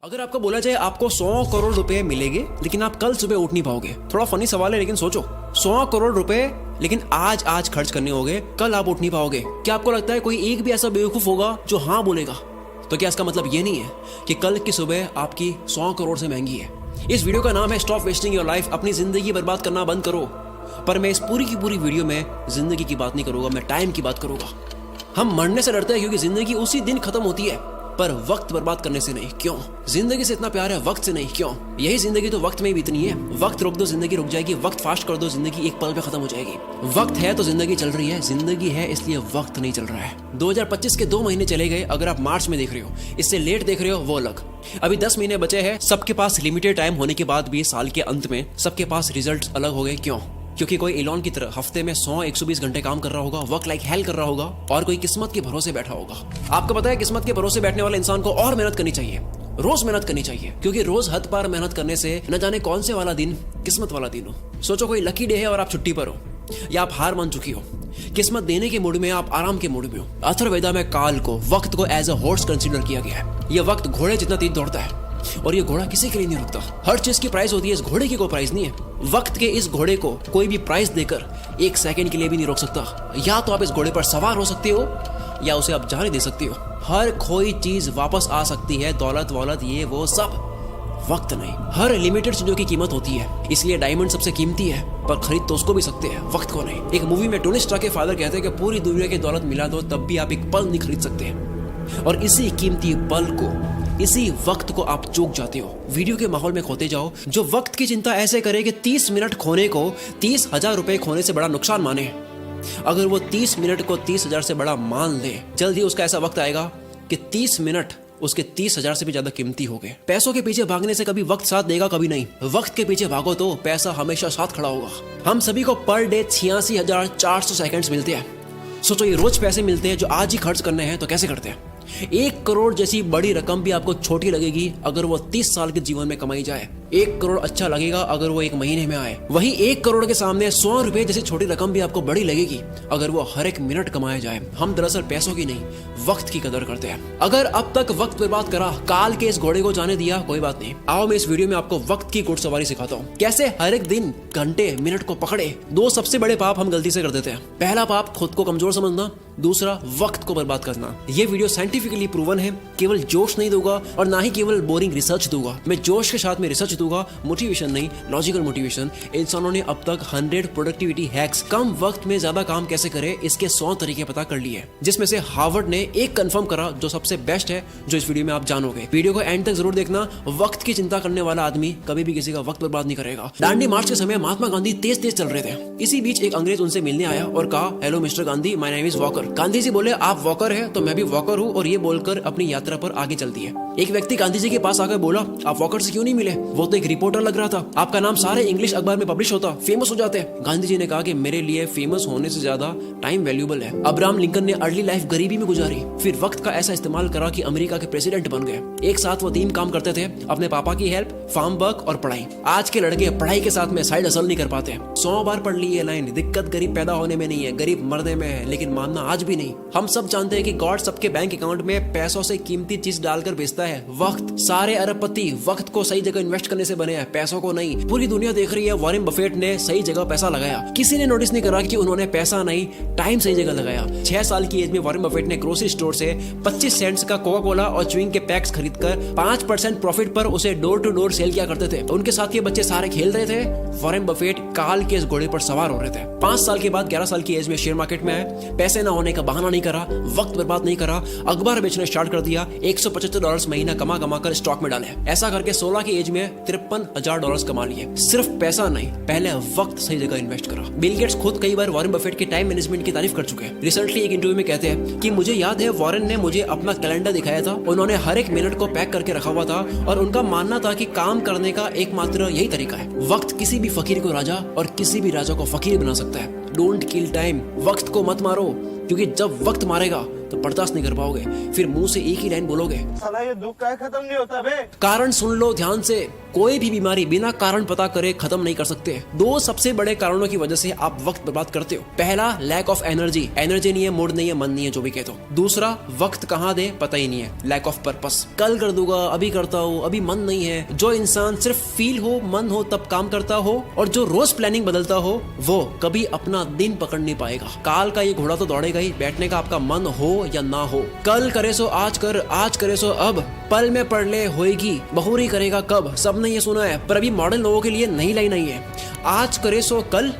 अगर आपको बोला जाए आपको 100 करोड़ रुपए मिलेंगे लेकिन आप कल सुबह उठ नहीं पाओगे, थोड़ा फनी सवाल है लेकिन सोचो, 100 करोड़ रुपए लेकिन आज खर्च करने होंगे, कल आप उठ नहीं पाओगे। क्या आपको लगता है कोई एक भी ऐसा बेवकूफ होगा जो हाँ बोलेगा? तो क्या इसका मतलब ये नहीं है कि कल की सुबह आपकी 100 करोड़ से महंगी है? इस वीडियो का नाम है स्टॉप वेस्टिंग योर लाइफ, अपनी जिंदगी बर्बाद करना बंद करो। पर मैं इस पूरी की पूरी वीडियो में जिंदगी की बात नहीं करूंगा, मैं टाइम की बात करूंगा। हम मरने से डरते हैं क्योंकि जिंदगी उसी दिन खत्म होती है, पर वक्त बर्बाद करने से नहीं। क्यों? जिंदगी से इतना प्यार है, वक्त से नहीं। क्यों? यही जिंदगी तो वक्त में ही बीतनी है। वक्त रोक दो जिंदगी रुक जाएगी, वक्त फास्ट कर दो जिंदगी एक पल पे खत्म हो जाएगी। वक्त है तो जिंदगी चल रही है, जिंदगी है इसलिए वक्त नहीं चल रहा है। 2025 के 2 महीने चले गए, अगर आप मार्च में देख रहे हो, इससे लेट देख रहे हो वो अलग। अभी 10 महीने बचे हैं। सबके पास लिमिटेड टाइम होने के बाद भी साल के अंत में सबके पास रिजल्ट अलग हो गए। क्यों? क्योंकि कोई एलॉन की तरह हफ्ते में 100-120 घंटे काम कर रहा होगा, वर्क लाइक हेल कर रहा होगा, और कोई किस्मत के भरोसे बैठा होगा। आपको पता है किस्मत के भरोसे बैठने वाले इंसान को और मेहनत करनी चाहिए, रोज मेहनत करनी चाहिए, क्योंकि रोज हद पार मेहनत करने से न जाने कौन से वाला दिन किस्मत वाला दिन हो। सोचो कोई लकी डे है और आप छुट्टी पर हो, या आप हार मान चुकी हो, किस्मत देने के मूड में, आप आराम के मूड में हो। अथर्ववेदा में काल को, वक्त को एज अ हॉर्स कंसीडर किया गया है। यह वक्त घोड़े जितना तेज दौड़ता है और ये घोड़ा किसी के लिए नहीं रुकता। हर चीज की प्राइस होती है, इस घोड़े की कोई प्राइस नहीं है। वक्त के इस घोड़े को कोई भी प्राइस देकर 1 सेकंड के लिए भी नहीं रोक सकता। या तो आप इस घोड़े पर सवार हो सकते हो या उसे आप जाने दे सकते हो। हर कोई चीज वापस आ सकती है, दौलत वौलत ये वो सब, वक्त नहीं। हर लिमिटेड चीजों की कीमत होती है, इसलिए डायमंड सबसे कीमती है, पर खरीद तो उसको भी सकते हैं, वक्त को नहीं। एक मूवी में टोनी स्टार्क के फादर कहते हैं कि पूरी दुनिया की दौलत मिला दो तब भी आप एक पल नहीं खरीद सकते, और इसी कीमती पल को, इसी वक्त को आप चूक जाते हो। वीडियो के माहौल में खोते जाओ। जो वक्त की चिंता ऐसे करे कि 30 मिनट खोने को 30,000 रुपए खोने से बड़ा नुकसान माने, अगर वो 30 मिनट को 30,000 से बड़ा मान ले, जल्द ही उसका ऐसा वक्त आएगा कि 30 मिनट उसके 30,000 से भी ज्यादा कीमती हो गए। पैसों के पीछे भागने से कभी वक्त साथ देगा, कभी नहीं। वक्त के पीछे भागो तो पैसा हमेशा साथ खड़ा होगा। हम सभी को पर डे 86,400 सेकंड्स मिलते हैं। सोचो ये रोज पैसे मिलते हैं जो आज ही खर्च करने हैं, तो कैसे करते हैं? 1 करोड़ जैसी बड़ी रकम भी आपको छोटी लगेगी अगर वो 30 साल के जीवन में कमाई जाए। 1 करोड़ अच्छा लगेगा अगर वो 1 महीने में आए। वही 1 करोड़ के सामने 100 रुपए जैसी छोटी रकम भी आपको बड़ी लगेगी अगर वो हर 1 मिनट कमाया जाए। हम दरअसल पैसों की नहीं, वक्त की कदर करते हैं। अगर अब तक वक्त बर्बाद करा, काल के इस घोड़े को जाने दिया, कोई बात नहीं। आओ मैं इस वीडियो में आपको वक्त की घुड़सवारी सिखाता हूँ, कैसे हर एक दिन, घंटे, मिनट को पकड़े। 2 सबसे बड़े पाप हम गलती से कर देते हैं। पहला पाप खुद को कमजोर समझना, दूसरा वक्त को बर्बाद करना। ये वीडियो साइंटिफिकली प्रूवन है, केवल जोश नहीं दूंगा और ना ही केवल बोरिंग रिसर्च दूंगा। मैं जोश के साथ में रिसर्च दूंगा, मोटिवेशन नहीं, लॉजिकल मोटिवेशन। इंसानों ने अब तक 100 प्रोडक्टिविटी हैक्स, कम वक्त में ज्यादा काम कैसे करें, इसके 100 तरीके पता कर लिए, जिसमें से हार्वर्ड ने एक कंफर्म करा जो सबसे बेस्ट है, जो इस वीडियो में आप जानोगे। वीडियो को एंड तक जरूर देखना। वक्त की चिंता करने वाला आदमी कभी भी किसी का वक्त बर्बाद नहीं करेगा। दांडी मार्च के समय महात्मा गांधी तेज तेज चल रहे थे। इसी बीच एक अंग्रेज उनसे मिलने आया और कहा, hello mister Gandhi, my name is Walker. Gandhi ji बोले, आप वॉकर है तो मैं भी वॉकर हूँ, और ये बोलकर अपनी यात्रा पर आगे चल दिए। एक व्यक्ति गांधी जी के पास आकर बोला, आप वॉकर से क्यों नहीं मिले? वो तो एक रिपोर्टर लग रहा था, आपका नाम सारे इंग्लिश अखबार में पब्लिश होता, फेमस हो जाते। गांधी जी ने कहा कि मेरे लिए फेमस होने से ज्यादा टाइम वैल्यूएबल है। अब्राहम लिंकन ने अर्ली लाइफ गरीबी में गुजारी, फिर वक्त का ऐसा इस्तेमाल करा कि अमेरिका के प्रेसिडेंट बन गए। एक साथ वो 3 काम करते थे, अपने पापा की हेल्प, फार्म वर्क और पढ़ाई। आज के लड़के पढ़ाई के साथ में साइड हसल नहीं कर पाते। 100 बार पढ़ ली ये लाइन, दिक्कत गरीब पैदा होने में नहीं है, गरीब मरने में है, लेकिन मानना आज भी नहीं। हम सब जानते हैं कि गॉड सबके बैंक अकाउंट में पैसों से कीमती चीज डालकर भेजता है, वक्त। सारे अरबपति वक्त को सही जगह इन्वेस्ट करने से बने हैं, पैसों को नहीं। पूरी दुनिया देख रही है वॉरेन बफेट ने सही जगह पैसा लगाया। किसी ने नोटिस नहीं करा कि उन्होंने पैसा नहीं, टाइम सही जगह लगाया। 6 साल की एज में वॉरेन बफेट ने ग्रोसरी स्टोर से 25 सेंट्स का कोका कोला और च्युइंग के पैक्स खरीदकर 5% प्रॉफिट पर उसे डोर टू डोर सेल किया करते थे। उनके साथ ये बच्चे सारे खेल रहे थे, वॉरेन बफेट काल के इस घोड़े पर सवार हो रहे थे। 5 साल के बाद 11 साल की एज में शेयर मार्केट में आए। पैसे ना होने का बहाना नहीं करा, वक्त बर्बाद नहीं करा, अखबार बेचना स्टार्ट कर दिया। $175 महीना कमा कर स्टॉक में डाले। ऐसा करके 16 की एज में $53,000 कमा लिए। सिर्फ पैसा नहीं, पहले वक्त सही जगह इन्वेस्ट करा। बिल गेट्स खुद कई बार वॉरेन बफेट के टाइम मैनेजमेंट की तारीफ कर चुके हैं। रिसेंटली एक इंटरव्यू में कहते हैं कि मुझे याद है वॉरेन ने मुझे अपना कैलेंडर दिखाया था, उन्होंने हर 1 मिनट को पैक करके रखा हुआ था, और उनका मानना था कि काम करने का एकमात्र यही तरीका है। वक्त किसी भी फकीर को राजा और किसी भी राजा को फकीर बना सकता है। डोंट किल टाइम, वक्त को मत मारो, क्योंकि जब वक्त मारेगा तो बर्दाश्त नहीं कर पाओगे, फिर मुंह से एक ही लाइन बोलोगे, साला ये दुख का खत्म नहीं होता बे। कारण सुन लो ध्यान से, कोई भी बीमारी बिना कारण पता करे खत्म नहीं कर सकते। दो सबसे बड़े कारणों की वजह से आप वक्त बर्बाद करते हो। पहला, लैक ऑफ एनर्जी नहीं है, मूड नहीं है, मन नहीं है, जो भी कहते हो। दूसरा, वक्त कहाँ दे पता ही नहीं है, लैक ऑफ पर्पस। कल कर दूंगा, अभी करता हूँ, अभी मन नहीं है। जो इंसान सिर्फ फील हो, मन हो तब काम करता हो और जो रोज प्लानिंग बदलता हो, वो कभी अपना दिन पकड़ नहीं पाएगा। काल का ये घोड़ा तो दौड़ेगा ही, बैठने का आपका मन हो या ना हो। कल करे सो आज कर, आज करे सो अब, पल में पढ़ ले होएगी, बहुरी करेगा कब। सबने ये सुना है, पर अभी मॉडर्न लोगों के लिए नई लाइन आई है, आज करे सो कल,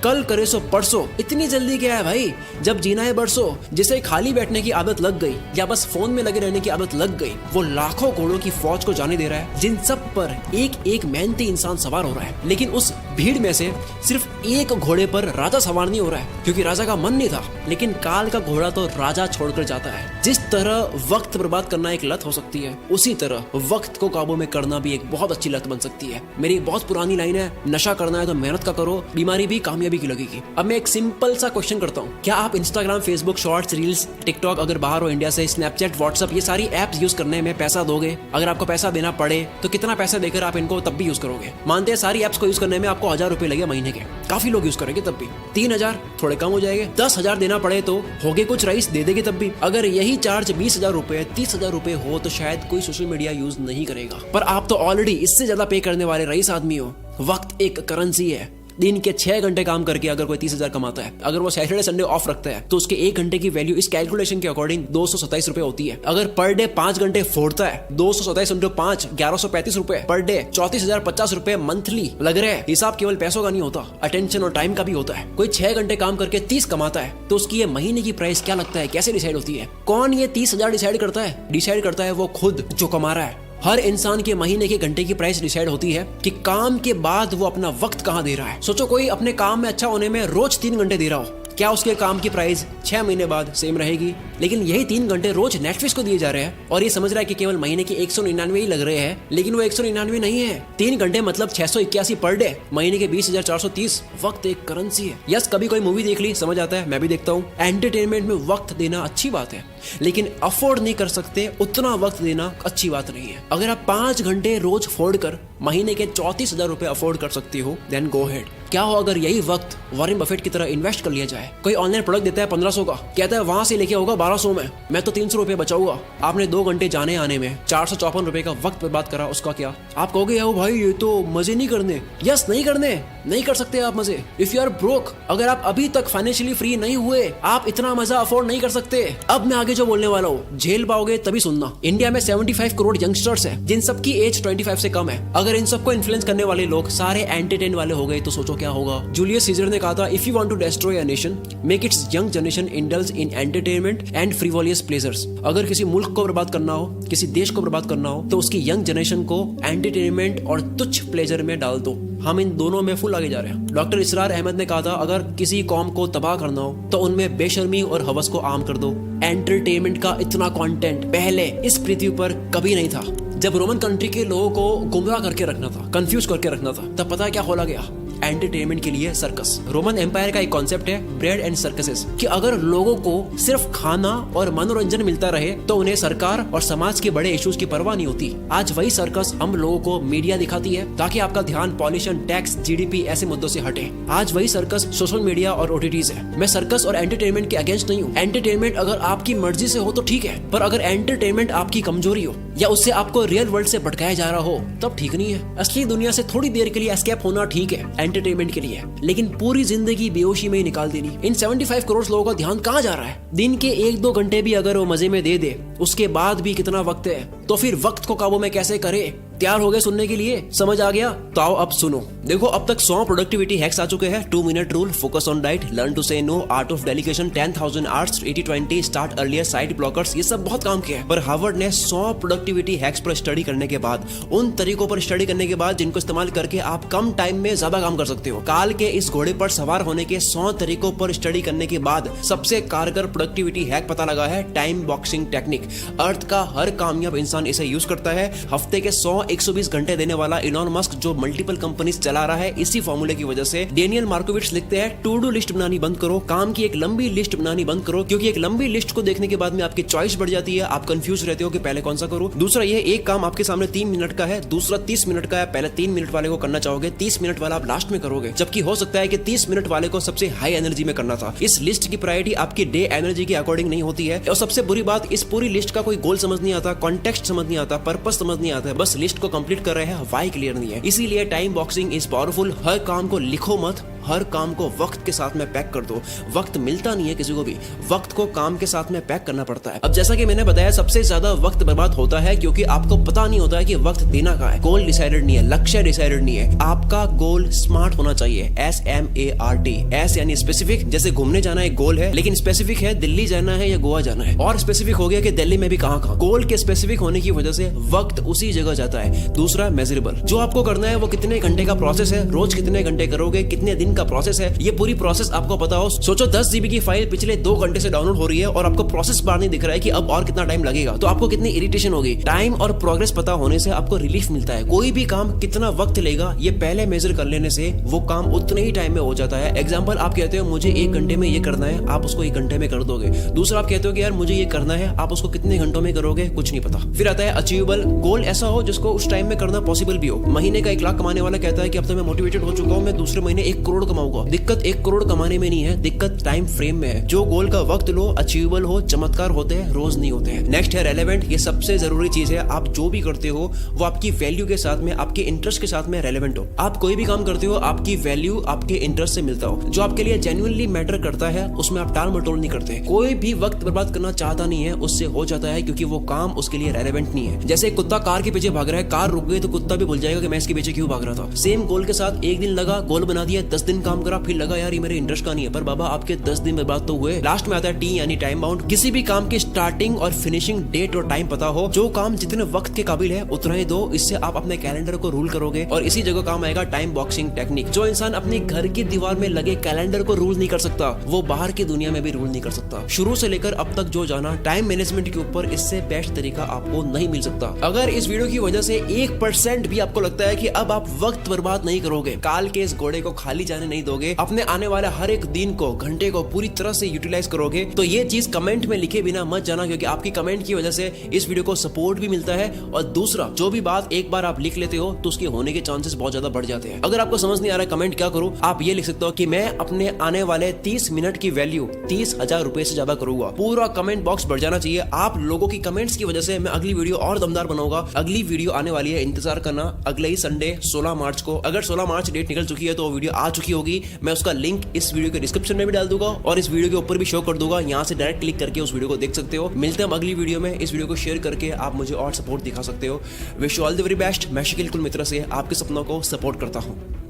कल करे सो परसों। इतनी जल्दी क्या है भाई, जब जीना है बरसों। जिसे खाली बैठने की आदत लग गई या बस फोन में लगे रहने की आदत लग गई, वो लाखों घोड़ों की फौज को जाने दे रहा है, जिन सब पर एक एक मेहनती इंसान सवार हो रहा है। लेकिन उस भीड़ में से सिर्फ एक घोड़े पर राजा सवार नहीं हो रहा है, क्योंकि राजा का मन नहीं था। लेकिन काल का घोड़ा तो राजा छोड़कर जाता है। जिस तरह वक्त बर्बाद करना एक लत हो सकती है, उसी तरह वक्त को काबू में करना भी एक बहुत अच्छी लत बन सकती है। मेरी एक बहुत पुरानी लाइन है, नशा करना है तो मेहनत का करो, बीमारी भी कामयाबी की लगेगी। अब मैं एक सिंपल सा क्वेश्चन करता हूँ, क्या आप Instagram, Facebook, shorts, reels, TikTok, अगर बाहर हो इंडिया से, स्नैपचैट, व्हाट्सएप, ये सारी एप्स यूज करने में पैसा दोगे? अगर आपको पैसा देना पड़े तो कितना पैसा देकर आप इनको तब भी यूज करोगे? मानते हैं सारी एप्स को यूज करने में आपको 1000 रुपए लगे महीने के, काफी लोग यूज करेंगे तब भी। 3000 थोड़े कम हो जाएंगे, 10,000 देना पड़े तो होगे कुछ रईस दे देंगे तब भी। अगर यही चार्ज 20,000 रुपए, 30,000 रुपए हो तो शायद कोई सोशल मीडिया यूज नहीं करेगा। पर आप तो ऑलरेडी इससे ज्यादा पे करने वाले रईस आदमी हो। वक्त एक करेंसी है। दिन के 6 घंटे काम करके अगर कोई 30,000 कमाता है, अगर वो सैटरडे संडे ऑफ रखता है, तो उसके 1 घंटे की वैल्यू इस कैलकुलेशन के अकॉर्डिंग 227 रुपए होती है। अगर पर डे 5 घंटे फोड़ता है, 227 इंटू 5, 1135 रुपए पर डे, 34,050 रुपए मंथली लग रहे हैं। हिसाब केवल पैसों का नहीं होता, अटेंशन और टाइम का भी होता है। कोई 6 घंटे काम करके 30 कमाता है, तो उसकी ये महीने की प्राइस क्या लगता है, कैसे डिसाइड होती है? कौन ये 30,000 डिसाइड करता है? डिसाइड करता है वो खुद जो कमा रहा है। हर इंसान के महीने के घंटे की प्राइस डिसाइड होती है कि काम के बाद वो अपना वक्त कहाँ दे रहा है। सोचो कोई अपने काम में अच्छा होने में रोज 3 घंटे दे रहा हो, क्या उसके काम की प्राइस 6 महीने बाद सेम रहेगी? लेकिन यही 3 घंटे रोज नेटफ्लिक्स को दिए जा रहे हैं और ये समझ रहा है कि केवल महीने के 199 ही लग रहे हैं, लेकिन वो 199 नहीं है। 3 घंटे मतलब 681 पर डे, महीने के 20,430। वक्त एक करेंसी है। यस, कभी कोई मूवी देख ली, समझ आता है, मैं भी देखता हूँ। एंटरटेनमेंट में वक्त देना अच्छी बात है, लेकिन अफोर्ड नहीं कर सकते उतना वक्त देना अच्छी बात नहीं है। अगर आप 5 घंटे रोज फोड़ कर महीने के 34,000 रुपए अफोर्ड कर सकती हो, देन गो हेड। क्या हो अगर यही वक्त वॉरेन बफेट की तरह इन्वेस्ट कर लिया जाए? कोई ऑनलाइन प्रोडक्ट देता है 1500 का, कहता है वहां से लेके होगा 1200 में, मैं तो 300 रुपए बचाऊंगा। आपने 2 घंटे जाने आने में 454 रुपए का वक्त बर्बाद करा, उसका क्या? आप कहोगे यार भाई ये तो मजे नहीं करने। यस, नहीं करने, नहीं कर सकते आप मजे। इफ यू आर ब्रोक, अगर आप अभी तक फाइनेंशियली फ्री नहीं हुए, आप इतना मजा अफोर्ड नहीं कर सकते। अब मैं आगे जो बोलने वाला हूँ झेल पाओगे तभी सुनना। इंडिया में 75 करोड़ यंगस्टर्स है, जिन सबकी एज 25 से कम है। अगर इन सबको इन्फ्लुएंस करने वाले लोग सारे एंटरटेन वाले हो गए तो सोचो क्या होगा। जूलियस सीजर ने कहा था, if you want to destroy a nation, make its young generation indulge in entertainment and frivolous pleasures. अगर किसी मुल्क को बर्बाद करना हो, किसी देश को बर्बाद करना हो, तो उसकी यंग जनरेशन को एंटरटेनमेंट और तुच्छ प्लेजर में डाल दो। हम इन दोनों में फुल आगे जा रहे हैं। डॉक्टर इसरार अहमद ने कहा था, अगर किसी कौम को तबाह करना हो तो उनमें बेशर्मी और हवस को आम कर दो। एंटरटेनमेंट का इतना कंटेंट पहले इस पृथ्वी पर कभी नहीं था। जब रोमन कंट्री के लोगों को गुमराह करके रखना था, कंफ्यूज करके रखना था, तब पता है क्या खोला गया? एंटरटेनमेंट के लिए सर्कस। रोमन एम्पायर का एक कॉन्सेप्ट है ब्रेड एंड सर्कसेस, कि अगर लोगों को सिर्फ खाना और मनोरंजन मिलता रहे तो उन्हें सरकार और समाज के बड़े इश्यूज की परवाह नहीं होती। आज वही सर्कस हम लोगों को मीडिया दिखाती है ताकि आपका ध्यान पॉल्यूशन, टैक्स, जीडीपी ऐसे मुद्दों से हटे। आज वही सर्कस सोशल मीडिया और ओटीटीज है। मैं सर्कस और एंटरटेनमेंट के अगेंस्ट नहीं हूँ। एंटरटेनमेंट अगर आपकी मर्जी से हो तो ठीक है, पर अगर एंटरटेनमेंट आपकी कमजोरी हो या उससे आपको रियल वर्ल्ड से भटकाया जा रहा हो तब ठीक नहीं है। असली दुनिया से थोड़ी देर के लिए एस्केप होना ठीक है एंटरटेनमेंट के लिए, लेकिन पूरी जिंदगी बेहोशी में ही निकाल देनी। इन 75 करोड़ लोगों का ध्यान कहाँ जा रहा है? दिन के 1-2 घंटे भी अगर वो मजे में दे दे, उसके बाद भी कितना वक्त है, तो फिर वक्त को काबू में कैसे करे? तैयार हो गए सुनने के लिए? समझ आ गया? तो आओ अब सुनो। देखो, अब तक 100 प्रोडक्टिविटी हैक्स आ चुके हैं। 2 minute rule, focus on diet, learn to say no, art of delegation, 10,000 arts, 80-20, start earlier, side blockers, ये सब बहुत काम किया है। पर हार्वर्ड ने 100 प्रोडक्टिविटी हैक्स पर स्टडी करने के बाद, उन तरीकों पर स्टडी करने के बाद जिनको इस्तेमाल करके आप कम टाइम में ज्यादा काम कर सकते हो, काल के इस घोड़े पर सवार होने के 100 तरीकों पर स्टडी करने के बाद सबसे कारगर प्रोडक्टिविटी हैक पता लगा है टाइम बॉक्सिंग टेक्निक। अर्थ का हर कामयाब इंसान इसे यूज करता है। हफ्ते के 100 120 घंटे देने वाला इलॉन मस्क जो मल्टीपल कंपनीज चला रहा है, इसी फॉर्मूले की वजह से डेनियल मार्कोविट्ज लिखते हैं टू डू लिस्ट बनानी बंद करो, काम की एक लंबी लिस्ट बनानी बंद करो, क्योंकि एक लंबी लिस्ट को देखने के बाद में आपकी चॉइस बढ़ जाती है, आप कंफ्यूज रहते हो कि पहले कौन सा करूं। दूसरा ये एक काम आपके सामने 3 मिनट का है, दूसरा 30 मिनट का है, पहले 3 मिनट वाले को करना चाहोगे, 30 मिनट वाला आप लास्ट में करोगे, जबकि हो सकता है कि 30 मिनट वाले को सबसे हाई एनर्जी में करना था। इस लिस्ट की प्रायोरिटी आपकी डे एनर्जी के अकॉर्डिंग नहीं होती है। और सबसे बुरी बात, इस पूरी लिस्ट का कोई गोल समझ नहीं आता, कॉन्टेक्स्ट समझ नहीं आता, पर्पस समझ नहीं आता है, बस लिस्ट को कंप्लीट कर रहे हैं, व्हाई क्लियर नहीं है। इसीलिए टाइम बॉक्सिंग इज पावरफुल। हर काम को लिखो मत, हर काम को वक्त के साथ में पैक कर दो। वक्त मिलता नहीं है किसी को भी, वक्त को काम के साथ में पैक करना पड़ता है। अब जैसा कि मैंने बताया, सबसे ज्यादा वक्त बर्बाद होता है क्योंकि आपको पता नहीं होता है कि वक्त देना कहाँ है। गोल डिसाइडेड नहीं है, लक्ष्य डिसाइडेड नहीं है। आपका गोल स्मार्ट होना चाहिए, SMART। एस यानी स्पेसिफिक, जैसे घूमने जाना एक गोल है, लेकिन स्पेसिफिक है दिल्ली जाना है या गोवा जाना है, और स्पेसिफिक हो गया कि दिल्ली में भी कहाँ कहाँ। गोल के स्पेसिफिक होने की वजह से वक्त उसी जगह जाता है। दूसरा मेजरेबल, जो आपको करना है वो कितने घंटे का प्रोसेस है, रोज कितने घंटे करोगे, कितने दिन का प्रोसेस है, ये पूरी प्रोसेस आपको पता हो। सोचो 10 GB की फाइल पिछले 2 घंटे से डाउनलोड हो रही है और आपको प्रोसेस बार नहीं दिख रहा है कि अब और कितना टाइम लगेगा, तो आपको कितनी इरिटेशन होगी। टाइम और प्रोग्रेस पता होने से आपको रिलीफ मिलता है। कोई भी काम कितना वक्त लेगा ये पहले मेजर कर लेने से वो काम उतने ही टाइम में हो जाता है। एग्जाम्पल, आप कहते हो मुझे 1 घंटे में ये करना है, आप उसको 1 घंटे में कर दोगे। दूसरा, आप कहते हो कि यार मुझे ये करना है, आप उसको कितने घंटों में करोगे, कुछ नहीं पता। फिर आता है अचीवेबल, गोल ऐसा हो जिसको उस टाइम में करना पॉसिबल भी हो। महीने का 1 लाख कमाने वाला कहता है कि अब तो मैं मोटिवेटेड हो चुका हूँ, मैं दूसरे महीने 1 करोड़ कमाऊंगा। दिक्कत 1 करोड़ कमाने में नहीं है, दिक्कत टाइम फ्रेम में है। जो गोल का वक्त लो, अचीवेबल हो, चमत्कार होते हैं, रोज नहीं होते हैं। नेक्स्ट है रेलेवेंट। ये सबसे जरूरी चीज है। आप जो भी करते हो वो आपकी वैल्यू के साथ में, आपके इंटरेस्ट के साथ में रेलेवेंट हो। आप कोई भी काम करते हो, आपकी वैल्यू आपके इंटरेस्ट से मिलता हो। जो आपके लिए जेन्युइनली मैटर करता है उसमें आप टाल मटोल नहीं करते। कोई भी वक्त बर्बाद करना चाहता नहीं है, उससे हो जाता है, क्योंकि वो काम उसके लिए रेलेवेंट नहीं है। जैसे कुत्ता कार के पीछे भाग रहा है, कार रुक गई तो कुत्ता भी भूल जाएगा कि मैं इसके पीछे क्यों भाग रहा था। सेम गोल के साथ 1 दिन लगा, गोल बना दिया, 10 दिन काम करा, फिर लगा यार ये मेरे इंटरेस्ट का नहीं है, पर बाबा आपके 10 दिन बर्बाद तो हुए। लास्ट में आता है टी यानी टाइम बाउंड। किसी भी काम की स्टार्टिंग और फिनिशिंग डेट और टाइम पता हो। जो काम जितने वक्त के काबिल है उतना ही दो, इससे आप अपने कैलेंडर को रूल करोगे। और इसी जगह काम आएगा टाइम बॉक्सिंग टेक्निक। जो इंसान अपने घर की दीवार में लगे कैलेंडर को रूल नहीं कर सकता, वो बाहर की दुनिया में भी रूल नहीं कर सकता। शुरू से लेकर अब तक जो जाना टाइम मैनेजमेंट के ऊपर, इससे बेस्ट तरीका आपको नहीं मिल सकता। अगर इस वीडियो की वजह से 1% भी आपको लगता है कि अब आप वक्त बर्बाद नहीं करोगे, काल के इस घोड़े को खाली जाने नहीं दोगे, अपने आने वाले हर एक दिन को, घंटे को पूरी तरह से यूटिलाइज करोगे, तो ये चीज कमेंट में लिखे बिना मत जाना, क्योंकि आपकी कमेंट की वजह से इस वीडियो को सपोर्ट भी मिलता है। और दूसरा, जो भी बात एक बार आप लिख लेते हो तो उसके होने के चांसेस बहुत ज्यादा बढ़ जाते हैं। अगर आपको समझ नहीं आ रहा है कमेंट क्या करूं, आप ये लिख सकते हो कि मैं अपने आने वाले 30 मिनट की वैल्यू 30,000 रुपए से ज्यादा करूंगा। पूरा कमेंट बॉक्स भर जाना चाहिए। आप लोगों की कमेंट्स की वजह से मैं अगली वीडियो और दमदार बनाऊंगा। अगली वीडियो आने वाली है, इंतजार करना, अगले ही संडे 16 मार्च को। अगर 16 मार्च डेट निकल चुकी है तो वीडियो आ चुकी होगी। मैं उसका लिंक इस वीडियो के डिस्क्रिप्शन में भी डाल दूंगा और इस वीडियो के ऊपर भी शो कर दूंगा। यहाँ से डायरेक्ट क्लिक करके उस वीडियो को देख सकते हो। मिलते हैं अगली वीडियो में। इस वीडियो को शेयर करके आप मुझे और सपोर्ट दिखा सकते हो। Wish you all the very best. मैं शकील कुल मित्र से आपके सपनों को सपोर्ट करता हूँ।